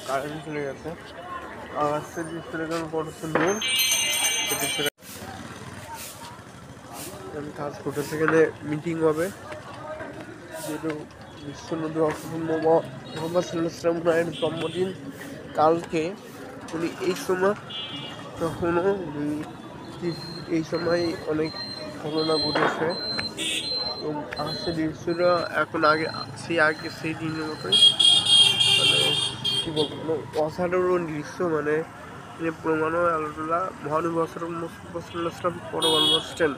Current চলে গেছে। আকাশের দৃশ্যটা কত সুন্দর। কাজ করতে সেখানে মিটিং হবে, যেহেতু বিশ্ব নবী মোহাম্মদ সাল্লাল্লাহু আলাইহি জন্মদিন কালকে। উনি এই সময় তখনও এই সময় অনেক ঘটনা ঘটেছে এবং আকাশের দৃশ্যটা এখন সেই দিনের মতোই, মানে কী বলবো, অসাধারণ দৃশ্য। মানে প্রমাণ হয় আল্লাহ মহানবী মুহাম্মদ পরবর্তী বসছেন।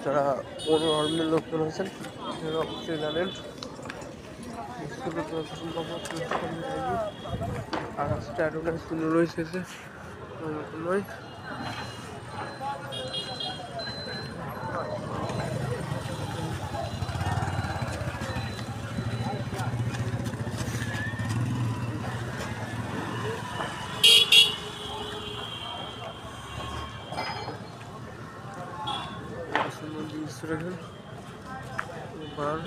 যারা অন্য ধর্মের লোকজন আছেন তারা অবশ্যই জানেন আকাশটা এতটাই সুন্দর রয়েছে নয়। দেখেন এবার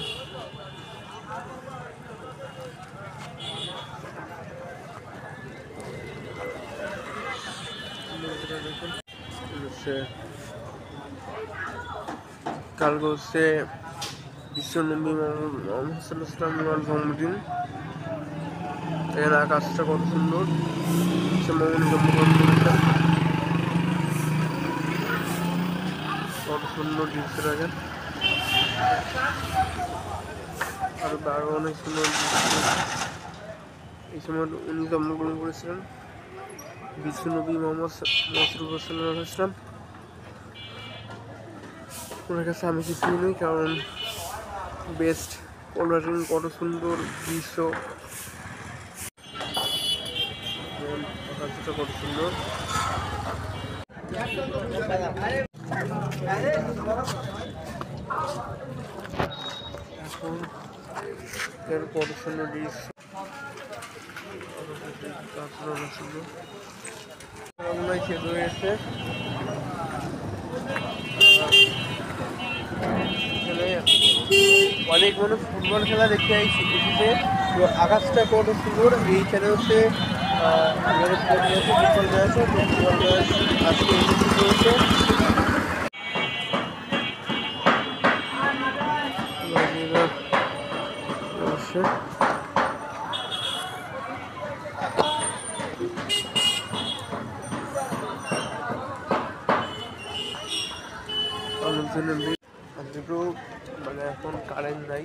কালকে হচ্ছে বিশ্ব নবী মুহাম্মদ সাল্লাল্লাহু আলাইহি ওয়াসাল্লামের জন্মদিন। এখানে আকাশটা কত সুন্দর, কত সুন্দর দৃশ্য দেখেন। আরো অনেক সুন্দর এই সময় উনি জন্মগ্রহণ করেছিলেন বিশ্ব নবী মোহাম্মদ সাল্লাল্লাহু আলাইহি ওয়াসাল্লাম। ওনার কাছে আমি কিছুই নেই, কারণ বেস্ট কোলারিং, কত সুন্দর দৃশ্য, কত সুন্দর। এখন এর কত সুন্দর দৃশ্য, শেষ হয়ে গেছে। অনেক মানুষ ফুটবল খেলা দেখতে এসেছে, তো আকাশটা কত সুন্দর। এইখানে হচ্ছে ফুটবল ম্যাচ আজকে হয়েছে। দুটো মানে এখন কারেন্ট নাই,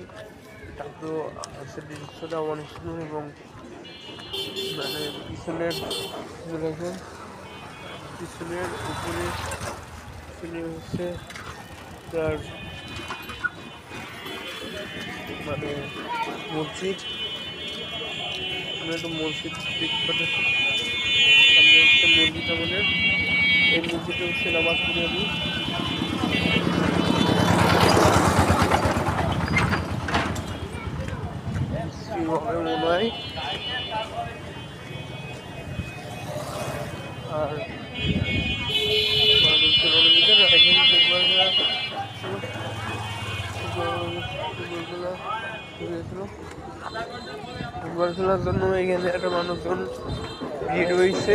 তারপরেও আকাশের দৃশ্যটা অনেক সুন্দর এবং মানে পিছনের উপরে হচ্ছে তার মানে মসজিদ। একটা মসজিদ দেখতে পাচ্ছি, সামনে হচ্ছে মসজিদ আমাদের। এই মসজিদে হচ্ছে নামাজ পড়ি আমি। মনে হয় আর ফুটবল খেলার জন্য এখানে একটা মানুষজন ভিড় হয়েছে।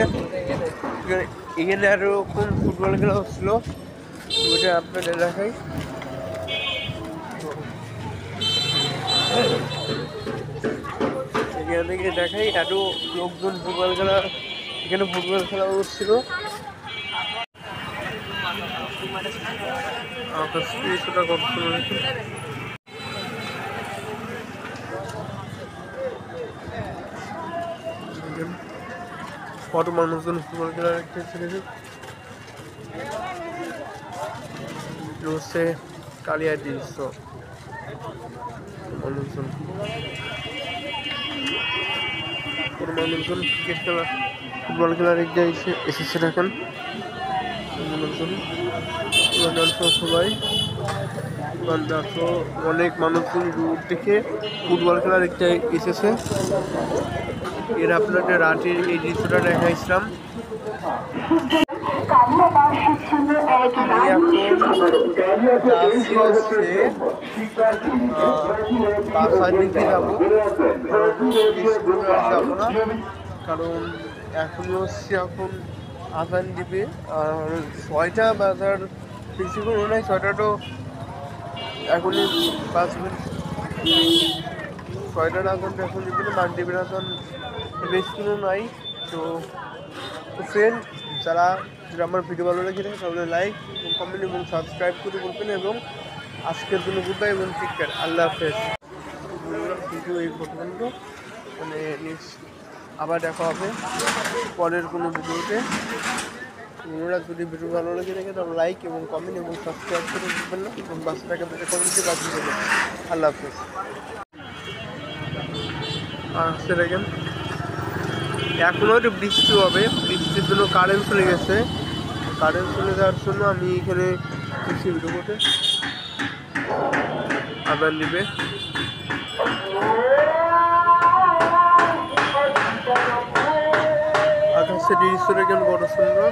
এখানে আরো কোন ফুটবল খেলা হচ্ছিল ওইটা আপনাদের দেখাই। এখান থেকে দেখাই এত লোকজন ফুটবল খেলা, এখানে ফুটবল খেলা হচ্ছিল। আকাশ কিছুটা কষ্ট রয়েছে। কত মানুষজন ফুটবল খেলা দেখতে হচ্ছে কালিয়ার দৃশ্য। মানুষজন ক্রিকেট খেলা ফুটবল খেলা দেখতে এসেছে এখন। মানুষজন সবাই অনেক মানুষজন দূর থেকে ফুটবল খেলা দেখতে এসেছে। এর আপনাদের রাতের এই দৃশ্যটা দেখাইছিলাম। যাচ্ছি হচ্ছে বাসার দিকে যাবো, যাবো না, কারণ এখন হচ্ছে এখন আজান দিবে আর 6টা বাজার বেশিক্ষণ নাই, 6টা তো এখনই বাজবে, 6টার আজান এখন দিবে না, মাগরিবের আজান বেশিক্ষণও নাই। তো ফ্রেন্ড যারা আমার ভিডিও ভালো লেগে থাকে তাহলে লাইক এবং কমেন্ট এবং সাবস্ক্রাইব করে বলবেন, এবং আজকের জন্য গুড বাই এবং টেক কেয়ার, আল্লাহ হাফেজ। ভিডিও এই পর্যন্ত, মানে আবার দেখা হবে পরের কোনো ভিডিওতে। বন্ধুরা যদি ভিডিও ভালো লেগে থাকে তাহলে লাইক এবং কমেন্ট এবং সাবস্ক্রাইব করে দেবেন না, এবং বাচ্চাটাকে কমেন্টে বাজিয়ে দেবেন। আল্লাহ হাফেজ। আসতে দেখেন এখনও একটু বৃষ্টি হবে, বৃষ্টির জন্য কারেন্ট চলে গেছে, কারেন্ট চলে যাওয়ার জন্য আমি এখানে কৃষি ভিডিও করতে আবার নিবে। আকাশের দৃশ্যটা কেন বড় সুন্দর,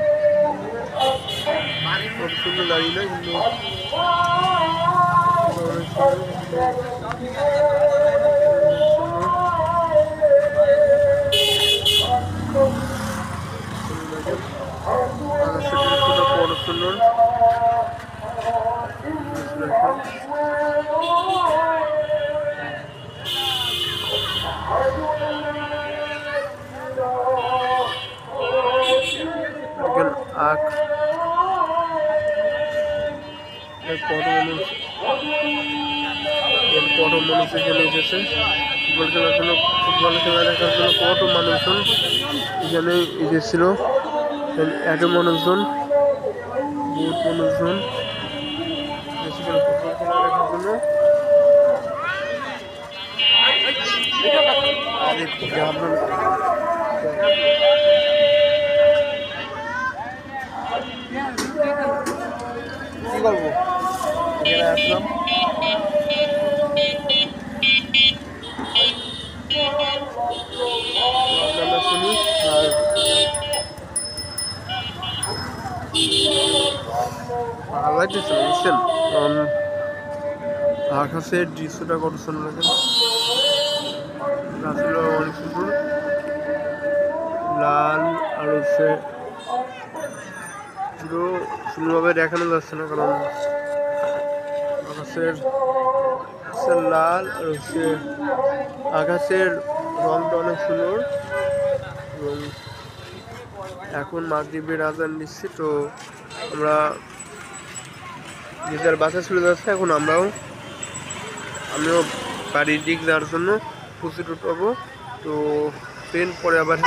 বড় সুন্দর দাঁড়িয়ে না কিন্তু বড় সুন্দর। আখ কত মানুষ এখানে এসেছে ফুটবল খেলার জন্য, ফুটবল খেলা দেখার জন্য কত মানুষজন এখানে এসেছিল, এত মানুষজন, বহুত মানুষজন এসেছিল ফুটবল খেলা দেখার জন্য। কি করবো এখানে আসলাম, আপনারা শুনি আর ভালো লাগতেছে বুঝছেন, আকাশের দৃশ্যটা কত সুন্দর লাগে, আসলে অনেক সুন্দর, লাল আর হচ্ছে পুরো সুন্দরভাবে দেখানো যাচ্ছে না, কারণ আকাশের লাল আর হচ্ছে আকাশের রংটা অনেক সুন্দর। এবং এখন মাগরিবের আজান দিচ্ছি, তো আমরা নিজের বাসা চলে যাচ্ছে, এখন আমিও বাড়ির দিক যাওয়ার জন্য প্রস্তুত হবো। তো ট্রেন পরে আবার